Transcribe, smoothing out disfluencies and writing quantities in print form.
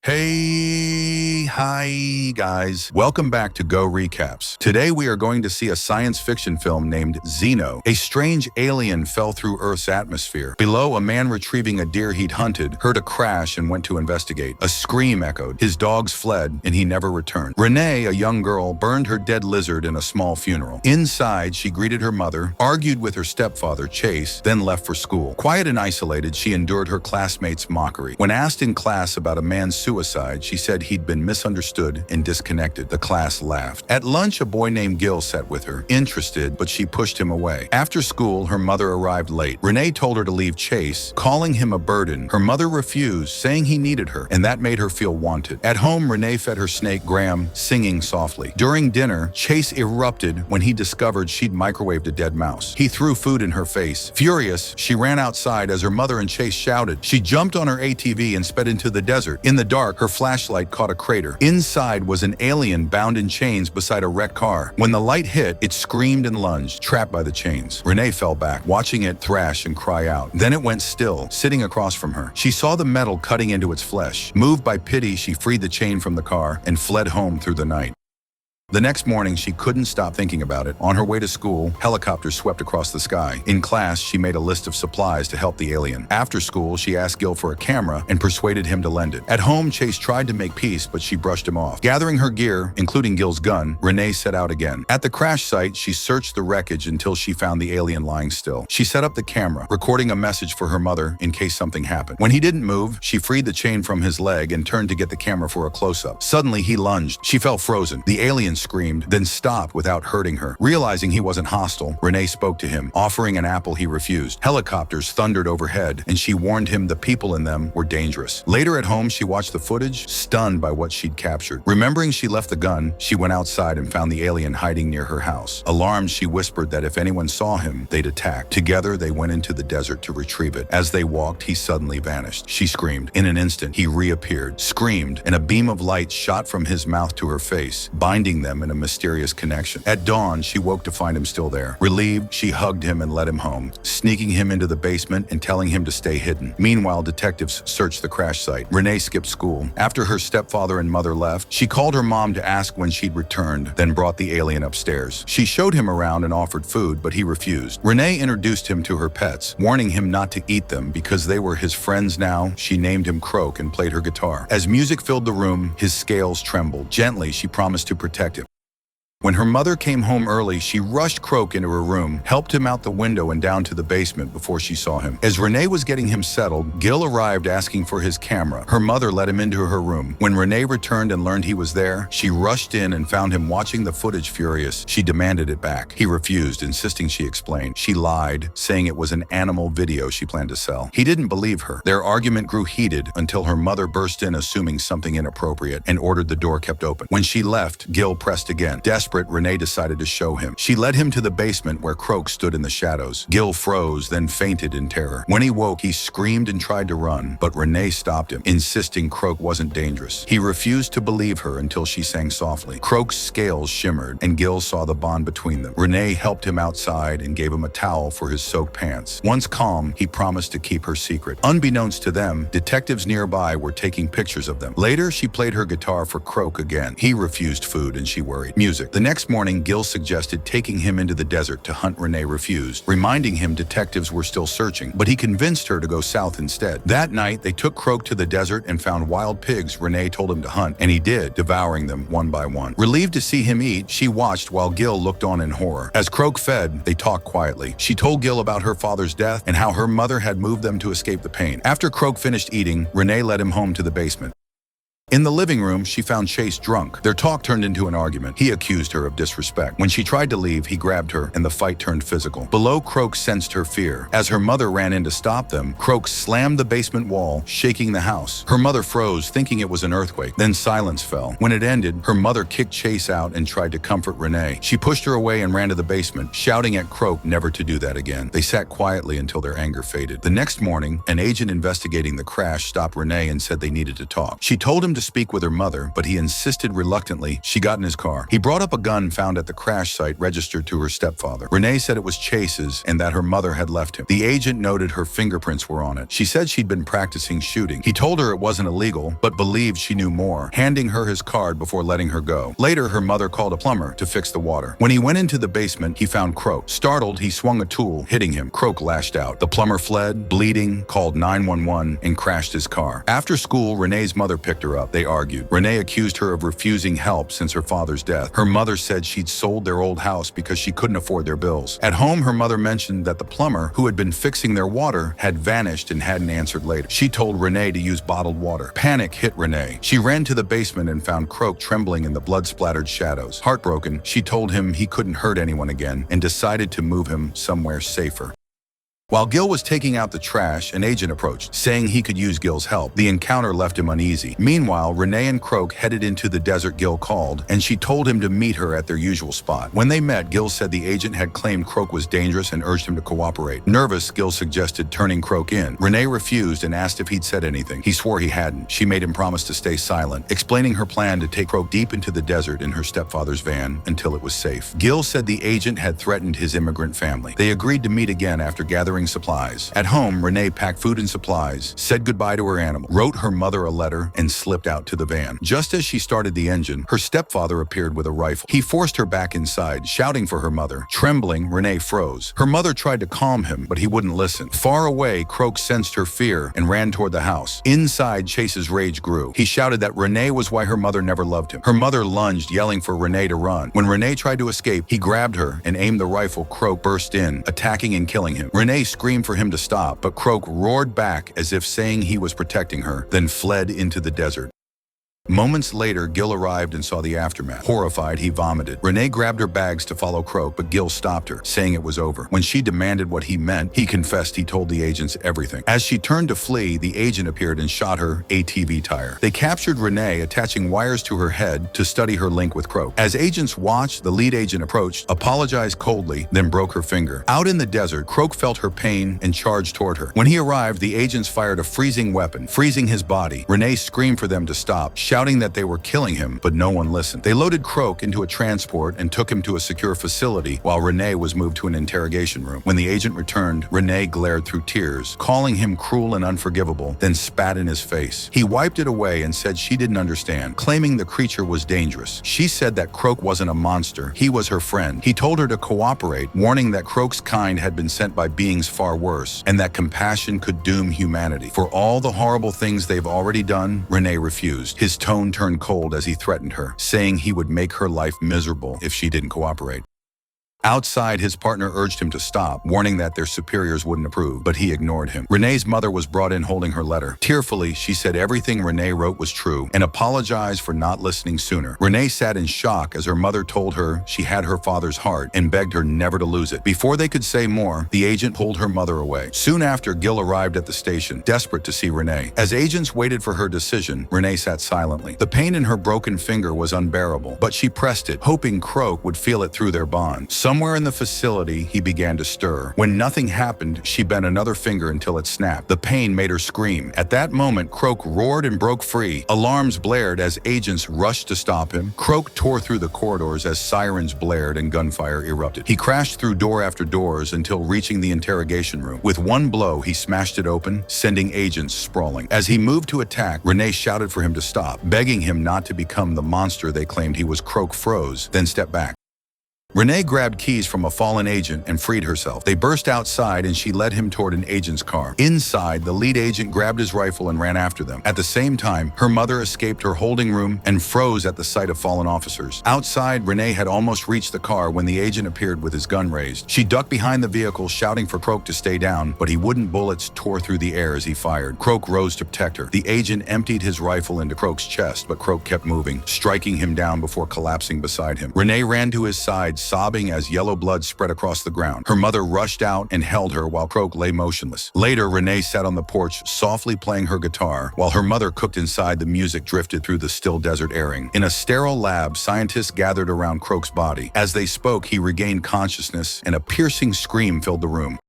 Hi guys. Welcome back to Go Recaps. Today we are going to see a science fiction film named Xeno. A strange alien fell through Earth's atmosphere. Below, a man retrieving a deer he'd hunted heard a crash and went to investigate. A scream echoed. His dogs fled and he never returned. Renee, a young girl, burned her dead lizard in a small funeral. Inside, she greeted her mother, argued with her stepfather, Chase, then left for school. Quiet and isolated, she endured her classmates' mockery. When asked in class about a man's suicide, she said he'd been misunderstood and disconnected. The class laughed. At lunch, a boy named Gil sat with her, interested, but she pushed him away. After school, her mother arrived late. Renee told her to leave Chase, calling him a burden. Her mother refused, saying he needed her, and that made her feel wanted. At home, Renee fed her snake Graham, singing softly. During dinner, Chase erupted when he discovered she'd microwaved a dead mouse. He threw food in her face. Furious, she ran outside as her mother and Chase shouted. She jumped on her ATV and sped into the desert. In the dark, her flashlight caught a crater. Inside was an alien bound in chains beside a wrecked car. When the light hit, it screamed and lunged, trapped by the chains. Renee fell back, watching it thrash and cry out. Then it went still, sitting across from her. She saw the metal cutting into its flesh. Moved by pity, she freed the chain from the car and fled home through the night. The next morning, she couldn't stop thinking about it. On her way to school, helicopters swept across the sky. In class, she made a list of supplies to help the alien. After school, she asked Gil for a camera and persuaded him to lend it. At home, Chase tried to make peace, but she brushed him off. Gathering her gear, including Gil's gun, Renee set out again. At the crash site, she searched the wreckage until she found the alien lying still. She set up the camera, recording a message for her mother in case something happened. When he didn't move, she freed the chain from his leg and turned to get the camera for a close-up. Suddenly, he lunged. She fell frozen. The alien screamed, then stopped without hurting her. Realizing he wasn't hostile, Renee spoke to him, offering an apple he refused. Helicopters thundered overhead, and she warned him the people in them were dangerous. Later at home, she watched the footage, stunned by what she'd captured. Remembering she left the gun, she went outside and found the alien hiding near her house. Alarmed, she whispered that if anyone saw him, they'd attack. Together, they went into the desert to retrieve it. As they walked, he suddenly vanished. She screamed. In an instant, he reappeared, screamed, and a beam of light shot from his mouth to her face, binding them in a mysterious connection. At dawn, she woke to find him still there. Relieved, she hugged him and led him home, sneaking him into the basement and telling him to stay hidden. Meanwhile, detectives searched the crash site. Renee skipped school. After her stepfather and mother left, she called her mom to ask when she'd returned, then brought the alien upstairs. She showed him around and offered food, but he refused. Renee introduced him to her pets, warning him not to eat them because they were his friends now. She named him Croak and played her guitar. As music filled the room, his scales trembled. Gently, she promised to protect him. When her mother came home early, she rushed Croak into her room, helped him out the window and down to the basement before she saw him. As Renee was getting him settled, Gil arrived asking for his camera. Her mother let him into her room. When Renee returned and learned he was there, she rushed in and found him watching the footage furious. She demanded it back. He refused, insisting she explain. She lied, saying it was an animal video she planned to sell. He didn't believe her. Their argument grew heated until her mother burst in assuming something inappropriate and ordered the door kept open. When she left, Gil pressed again. Desperate, Renee decided to show him. She led him to the basement where Croak stood in the shadows. Gil froze, then fainted in terror. When he woke, he screamed and tried to run, but Renee stopped him, insisting Croak wasn't dangerous. He refused to believe her until she sang softly. Croak's scales shimmered, and Gil saw the bond between them. Renee helped him outside and gave him a towel for his soaked pants. Once calm, he promised to keep her secret. Unbeknownst to them, detectives nearby were taking pictures of them. Later, she played her guitar for Croak again. He refused food, and she worried. Music. The next morning, Gil suggested taking him into the desert to hunt. Renee refused, reminding him detectives were still searching, but he convinced her to go south instead. That night, they took Croak to the desert and found wild pigs Renee told him to hunt, and he did, devouring them one by one. Relieved to see him eat, she watched while Gil looked on in horror. As Croak fed, they talked quietly. She told Gil about her father's death and how her mother had moved them to escape the pain. After Croak finished eating, Renee led him home to the basement. In the living room, she found Chase drunk. Their talk turned into an argument. He accused her of disrespect. When she tried to leave, he grabbed her, and the fight turned physical. Below, Croak sensed her fear. As her mother ran in to stop them, Croak slammed the basement wall, shaking the house. Her mother froze, thinking it was an earthquake. Then silence fell. When it ended, her mother kicked Chase out and tried to comfort Renee. She pushed her away and ran to the basement, shouting at Croak never to do that again. They sat quietly until their anger faded. The next morning, an agent investigating the crash stopped Renee and said they needed to talk. She told him to speak with her mother, but he insisted reluctantly. She got in his car. He brought up a gun found at the crash site registered to her stepfather. Renee said it was Chase's and that her mother had left him. The agent noted her fingerprints were on it. She said she'd been practicing shooting. He told her it wasn't illegal, but believed she knew more, handing her his card before letting her go. Later, her mother called a plumber to fix the water. When he went into the basement, he found Croak. Startled, he swung a tool, hitting him. Croak lashed out. The plumber fled, bleeding, called 911, and crashed his car. After school, Renee's mother picked her up. They argued. Renee accused her of refusing help since her father's death. Her mother said she'd sold their old house because she couldn't afford their bills. At home, her mother mentioned that the plumber, who had been fixing their water, had vanished and hadn't answered later. She told Renee to use bottled water. Panic hit Renee. She ran to the basement and found Croak trembling in the blood-splattered shadows. Heartbroken, she told him he couldn't hurt anyone again and decided to move him somewhere safer. While Gil was taking out the trash, an agent approached, saying he could use Gil's help. The encounter left him uneasy. Meanwhile, Renee and Croak headed into the desert Gil called, and she told him to meet her at their usual spot. When they met, Gil said the agent had claimed Croak was dangerous and urged him to cooperate. Nervous, Gil suggested turning Croak in. Renee refused and asked if he'd said anything. He swore he hadn't. She made him promise to stay silent, explaining her plan to take Croak deep into the desert in her stepfather's van until it was safe. Gil said the agent had threatened his immigrant family. They agreed to meet again after gathering supplies. At home, Renee packed food and supplies, said goodbye to her animal, wrote her mother a letter, and slipped out to the van. Just as she started the engine, her stepfather appeared with a rifle. He forced her back inside, shouting for her mother. Trembling, Renee froze. Her mother tried to calm him, but he wouldn't listen. Far away, Croak sensed her fear and ran toward the house. Inside, Chase's rage grew. He shouted that Renee was why her mother never loved him. Her mother lunged, yelling for Renee to run. When Renee tried to escape, he grabbed her and aimed the rifle. Croak burst in, attacking and killing him. Renee screamed for him to stop, but Croak roared back as if saying he was protecting her, then fled into the desert. Moments later, Gil arrived and saw the aftermath. Horrified, he vomited. Renee grabbed her bags to follow Croak, but Gil stopped her, saying it was over. When she demanded what he meant, he confessed he told the agents everything. As she turned to flee, the agent appeared and shot her ATV tire. They captured Renee, attaching wires to her head to study her link with Croak. As agents watched, the lead agent approached, apologized coldly, then broke her finger. Out in the desert, Croak felt her pain and charged toward her. When he arrived, the agents fired a freezing weapon, freezing his body. Renee screamed for them to stop, shouting that they were killing him, but no one listened. They loaded Croak into a transport and took him to a secure facility while Renee was moved to an interrogation room. When the agent returned, Renee glared through tears, calling him cruel and unforgivable, then spat in his face. He wiped it away and said she didn't understand, claiming the creature was dangerous. She said that Croak wasn't a monster, he was her friend. He told her to cooperate, warning that Croak's kind had been sent by beings far worse, and that compassion could doom humanity. For all the horrible things they've already done, Renee refused. His tone turned cold as he threatened her, saying he would make her life miserable if she didn't cooperate. Outside, his partner urged him to stop, warning that their superiors wouldn't approve, but he ignored him. Renee's mother was brought in holding her letter. Tearfully, she said everything Renee wrote was true and apologized for not listening sooner. Renee sat in shock as her mother told her she had her father's heart and begged her never to lose it. Before they could say more, the agent pulled her mother away. Soon after, Gil arrived at the station, desperate to see Renee. As agents waited for her decision, Renee sat silently. The pain in her broken finger was unbearable, but she pressed it, hoping Croak would feel it through their bond. Somewhere in the facility, he began to stir. When nothing happened, she bent another finger until it snapped. The pain made her scream. At that moment, Croak roared and broke free. Alarms blared as agents rushed to stop him. Croak tore through the corridors as sirens blared and gunfire erupted. He crashed through door after doors until reaching the interrogation room. With one blow, he smashed it open, sending agents sprawling. As he moved to attack, Renee shouted for him to stop, begging him not to become the monster they claimed he was. Croak froze, then stepped back. Renee grabbed keys from a fallen agent and freed herself. They burst outside and she led him toward an agent's car. Inside, the lead agent grabbed his rifle and ran after them. At the same time, her mother escaped her holding room and froze at the sight of fallen officers. Outside, Renee had almost reached the car when the agent appeared with his gun raised. She ducked behind the vehicle, shouting for Croak to stay down, but he wouldn't. Bullets tore through the air as he fired. Croak rose to protect her. The agent emptied his rifle into Croak's chest, but Croak kept moving, striking him down before collapsing beside him. Renee ran to his side, sobbing as yellow blood spread across the ground. Her mother rushed out and held her while Croak lay motionless. Later, Renee sat on the porch, softly playing her guitar, while her mother cooked inside. The music drifted through the still desert airing. In a sterile lab, scientists gathered around Croak's body. As they spoke, he regained consciousness, and a piercing scream filled the room.